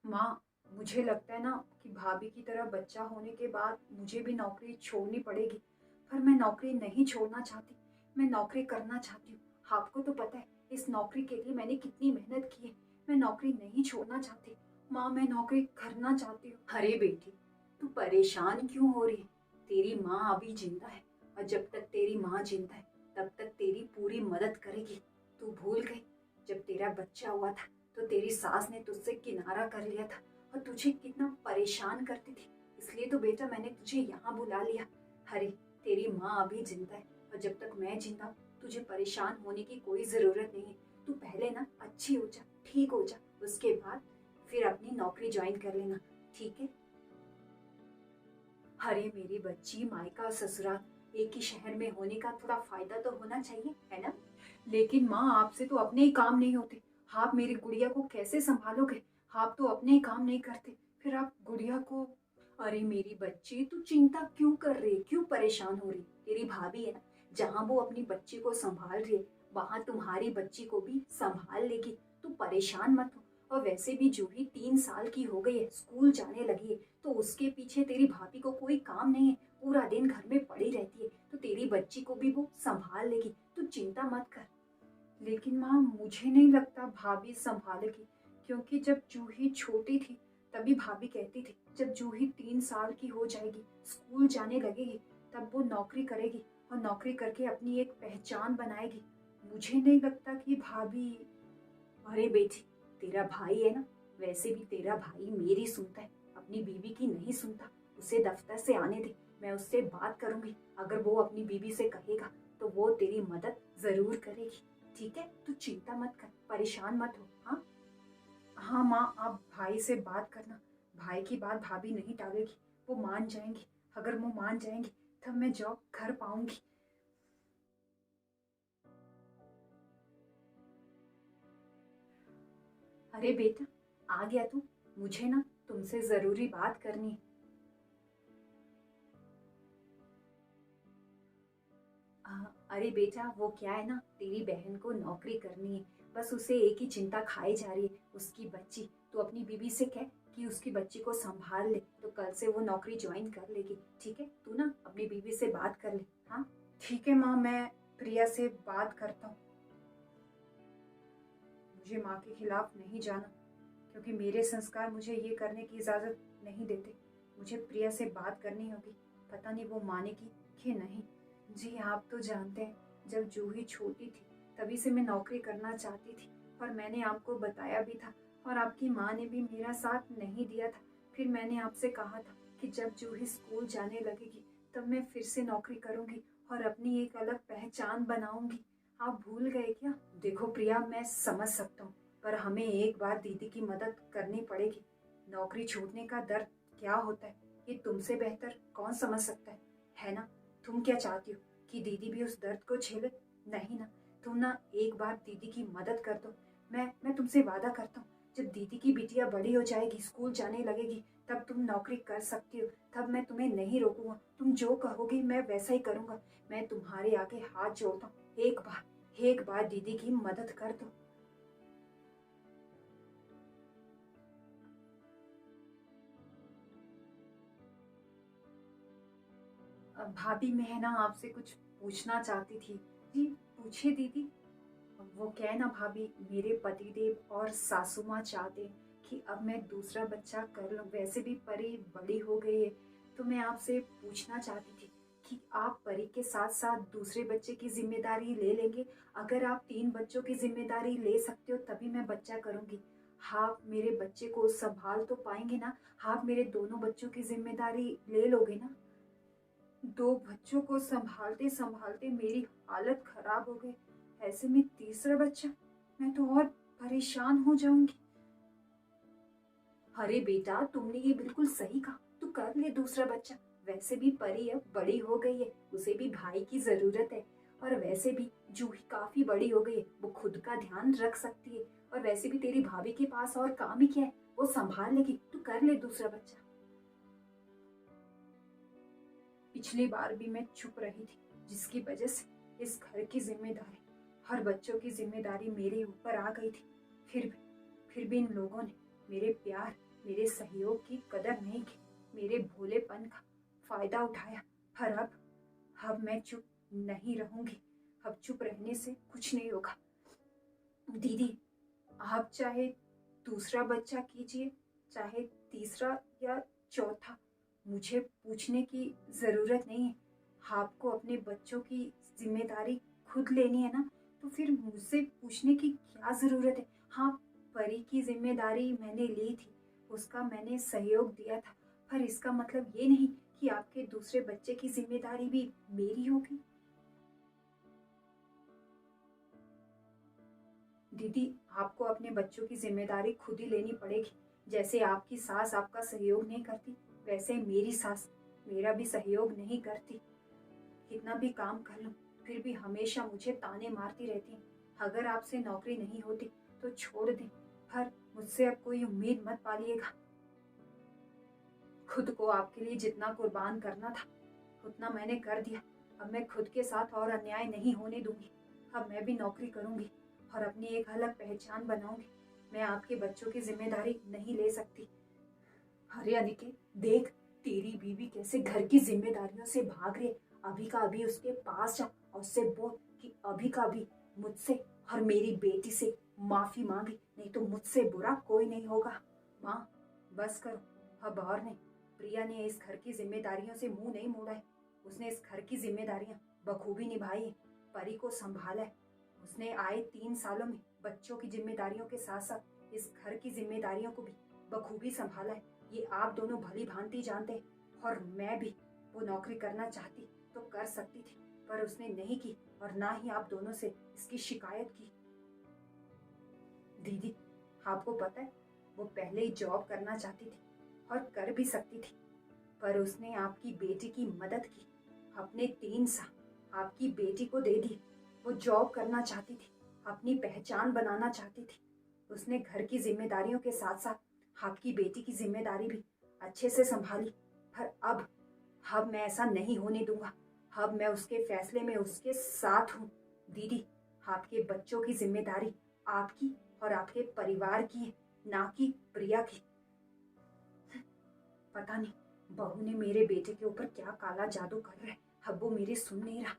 माँ, मुझे लगता है ना कि भाभी की तरह बच्चा होने के बाद मुझे भी नौकरी छोड़नी पड़ेगी। पर मैं नौकरी नहीं छोड़ना चाहती, मैं नौकरी करना चाहती हूँ। आपको तो पता है इस नौकरी के लिए मैंने कितनी मेहनत की है। मैं नौकरी नहीं छोड़ना चाहती। माँ, मैं नौकरी करना चाहती हूँ। अरे बेटी, तू परेशान क्यों हो रही है? तेरी माँ अभी जिंदा है और जब तक तेरी माँ जिंदा है तब तक तेरी पूरी मदद करेगी। तू भूल गई जब तेरा बच्चा हुआ था तो तेरी सास ने तुझसे किनारा कर लिया था और तुझे कितना परेशान करती थी। इसलिए तो बेटा मैंने तुझे यहाँ बुला लिया। अरे, तेरी माँ अभी जिंदा है और जब तक मैं जिंदा हूँ तुझे परेशान होने की कोई जरूरत नहीं है। तू पहले ना अच्छी हो जा, ठीक हो जा, उसके बाद फिर अपनी नौकरी ज्वाइन कर लेना, ठीक है? अरे मेरी बच्ची, मायका और ससुराल एक ही शहर में होने का थोड़ा फायदा तो होना चाहिए, है ना? लेकिन माँ, आपसे तो अपने ही काम नहीं होते। आप मेरी गुड़िया को कैसे संभालोगे? आप तो अपने ही काम नहीं करते, फिर आप गुड़िया को। अरे मेरी बच्ची, तू चिंता क्यों कर रही है? क्यों परेशान हो रही है? तेरी भाभी है ना, जहाँ वो अपनी बच्ची को संभाल रही है वहां तुम्हारी बच्ची को भी संभाल लेगी। तू परेशान मत हो। और वैसे भी जूही 3 साल की हो गई है, स्कूल जाने लगी है, तो उसके पीछे तेरी भाभी को कोई काम नहीं है। पूरा दिन घर में पड़ी रहती है, तो तेरी बच्ची को भी वो संभाल लेगी। तू चिंता मत कर। लेकिन माँ, मुझे नहीं लगता भाभी संभालेगी, क्योंकि जब जूही छोटी थी तभी भाभी कहती थी जब जूही 3 साल की हो जाएगी, स्कूल जाने लगेगी, तब वो नौकरी करेगी और नौकरी करके अपनी एक पहचान बनाएगी। मुझे नहीं लगता कि भाभी। अरे बेटी, तेरा भाई है ना, वैसे भी तेरा भाई मेरी सुनता है, अपनी बीवी की नहीं सुनता। उसे दफ्तर से आने दे, मैं उससे बात करूंगी। अगर वो अपनी बीवी से कहेगा तो वो तेरी मदद जरूर करेगी, ठीक है? तू चिंता मत कर, परेशान मत हो। हाँ हाँ माँ, आप भाई से बात करना। भाई की बात भाभी नहीं टालेगी, वो मान जाएंगी। अगर वो मान जाएंगी तब मैं जॉब कर पाऊंगी। अरे बेटा, आ गया तू? मुझे ना तुमसे जरूरी बात करनी है। अरे बेटा, वो क्या है ना, तेरी बहन को नौकरी करनी है। बस उसे एक ही चिंता खाई जा रही है, उसकी बच्ची। तो अपनी बीवी से कह कि उसकी बच्ची को संभाल ले, तो कल से वो नौकरी ज्वाइन कर लेगी, ठीक है? तू ना अपनी बीवी से बात कर ले। हाँ ठीक है माँ, मैं प्रिया से बात करता हूँ। मुझे माँ के खिलाफ नहीं जाना, क्योंकि मेरे संस्कार मुझे ये करने की इजाज़त नहीं देते। मुझे प्रिया से बात करनी होगी, पता नहीं वो मानेगी कि नहीं। जी, आप तो जानते हैं, जब जूही छोटी थी तभी से मैं नौकरी करना चाहती थी, और मैंने आपको बताया भी था, और आपकी माँ ने भी मेरा साथ नहीं दिया था। फिर मैंने आपसे कहा था कि जब जूही स्कूल जाने लगेगी तब मैं फिर से नौकरी करूंगी और अपनी एक अलग पहचान बनाऊंगी। आप भूल गए क्या? देखो प्रिया, मैं समझ सकता हूँ, पर हमें एक बार दीदी की मदद करनी पड़ेगी। नौकरी छूटने का दर्द क्या होता है ये तुमसे बेहतर कौन समझ सकता है ना? तुम क्या चाहती हो कि दीदी भी उस दर्द को झेले? नहीं ना। तुम ना एक बार दीदी की मदद कर दो। मैं तुमसे वादा करता हूँ, जब दीदी की बिटिया बड़ी हो जाएगी, स्कूल जाने लगेगी, तब तुम नौकरी कर सकती हो। तब मैं तुम्हें नहीं रोकूंगा, तुम जो कहोगी मैं वैसा ही करूंगा। मैं तुम्हारे आगे हाथ जोड़ता हूँ, एक बार दीदी की मदद कर दो। भाभी, मैं ना आपसे कुछ पूछना चाहती थी। जी, पूछिए दीदी। वो क्या है ना भाभी, मेरे पतिदेव और सासू माँ चाहते हैं कि अब मैं दूसरा बच्चा कर लूं। वैसे भी परी बड़ी हो गई है, तो मैं आपसे पूछना चाहती थी कि आप परी के साथ साथ दूसरे बच्चे की जिम्मेदारी ले लेंगे? अगर आप 3 बच्चों की जिम्मेदारी ले सकते हो तभी मैं बच्चा करूंगी। आप मेरे बच्चे को संभाल तो पाएंगे ना? आप मेरे दोनों बच्चों की जिम्मेदारी ले लोगे ना? 2 बच्चों को संभालते संभालते मेरी हालत खराब हो गई, ऐसे में तीसरा बच्चा, मैं तो और परेशान हो जाऊंगी। अरे बेटा, तुमने ये बिल्कुल सही कहा, तू कर ले दूसरा बच्चा। वैसे भी परी अब बड़ी हो गई है, उसे भी भाई की जरूरत है। और वैसे भी जूही काफी बड़ी हो गई है, वो खुद का ध्यान रख सकती है। और वैसे भी तेरी भाभी के पास और काम ही क्या है, वो संभाल लेगी। तू कर ले दूसरा बच्चा। पिछली बार भी मैं चुप रही थी, जिसकी वजह से इस घर की जिम्मेदारी, हर बच्चों की जिम्मेदारी मेरे ऊपर आ गई थी। फिर भी इन लोगों ने मेरे प्यार मेरे सहयोग की कदर नहीं की, मेरे भोलेपन का फायदा उठाया। पर अब मैं चुप नहीं रहूंगी। अब चुप रहने से कुछ नहीं होगा। दीदी, आप चाहे दूसरा बच्चा कीजिए, चाहे तीसरा या चौथा, मुझे पूछने की जरूरत नहीं है। आपको अपने बच्चों की जिम्मेदारी खुद लेनी है ना, तो फिर मुझसे पूछने की क्या जरूरत है। हाँ, परी की जिम्मेदारी मैंने ली थी, उसका मैंने सहयोग दिया था, पर इसका मतलब ये नहीं कि आपके दूसरे बच्चे की जिम्मेदारी भी मेरी होगी। दीदी, आपको अपने बच्चों की जिम्मेदारी खुद ही लेनी पड़ेगी। जैसे आपकी सास आपका सहयोग नहीं करती, वैसे मेरी सास मेरा भी सहयोग नहीं करती। कितना भी काम कर लूं, फिर भी हमेशा मुझे ताने मारती रहती हैं। अगर आपसे नौकरी नहीं होती तो छोड़ दें, पर मुझसे अब कोई उम्मीद मत पालिएगा। खुद को आपके लिए जितना कुर्बान करना था उतना मैंने कर दिया। अब मैं खुद के साथ और अन्याय नहीं होने दूंगी। अब मैं भी नौकरी करूंगी और अपनी एक अलग पहचान बनाऊंगी। मैं आपके बच्चों की जिम्मेदारी नहीं ले सकती। अरे अनिकेत, देख, तेरी बीवी कैसे घर की जिम्मेदारियों से भाग रही है। अभी का अभी उसके पास जा और उससे बोल कि अभी का अभी मुझसे और मेरी बेटी से माफी मांगी, नहीं तो मुझसे बुरा कोई नहीं होगा। माँ, बस करो, अब और नहीं। प्रिया ने इस घर की जिम्मेदारियों से मुंह नहीं मोड़ा है। उसने इस घर की जिम्मेदारियां बखूबी निभाई है, परी को संभाला है। उसने आए 3 सालों में बच्चों की जिम्मेदारियों के साथ साथ इस घर की जिम्मेदारियों को भी बखूबी संभाला है। ये आप दोनों भली भांति जानते हैं। और मैं भी वो नौकरी करना चाहती तो कर सकती थी, पर उसने नहीं की और ना ही आप दोनों से इसकी शिकायत की। दीदी, आपको पता है, वो पहले ही जॉब करना चाहती थी और कर भी सकती थी, पर उसने आपकी बेटी की मदद की। अपने 3 साल आपकी बेटी को दे दिए। वो जॉब करना चाहती थी, अपनी पहचान बनाना चाहती थी। उसने घर की जिम्मेदारियों के साथ साथ आपकी बेटी की जिम्मेदारी भी अच्छे से संभाली। पर अब मैं ऐसा नहीं होने दूंगा। अब मैं उसके फैसले में उसके साथ हूँ। दीदी, आपके बच्चों की जिम्मेदारी आपकी और आपके परिवार की है, ना कि प्रिया की। पता नहीं बहू ने मेरे बेटे के ऊपर क्या काला जादू कर रहा है। अब वो मेरी सुन नहीं रहा।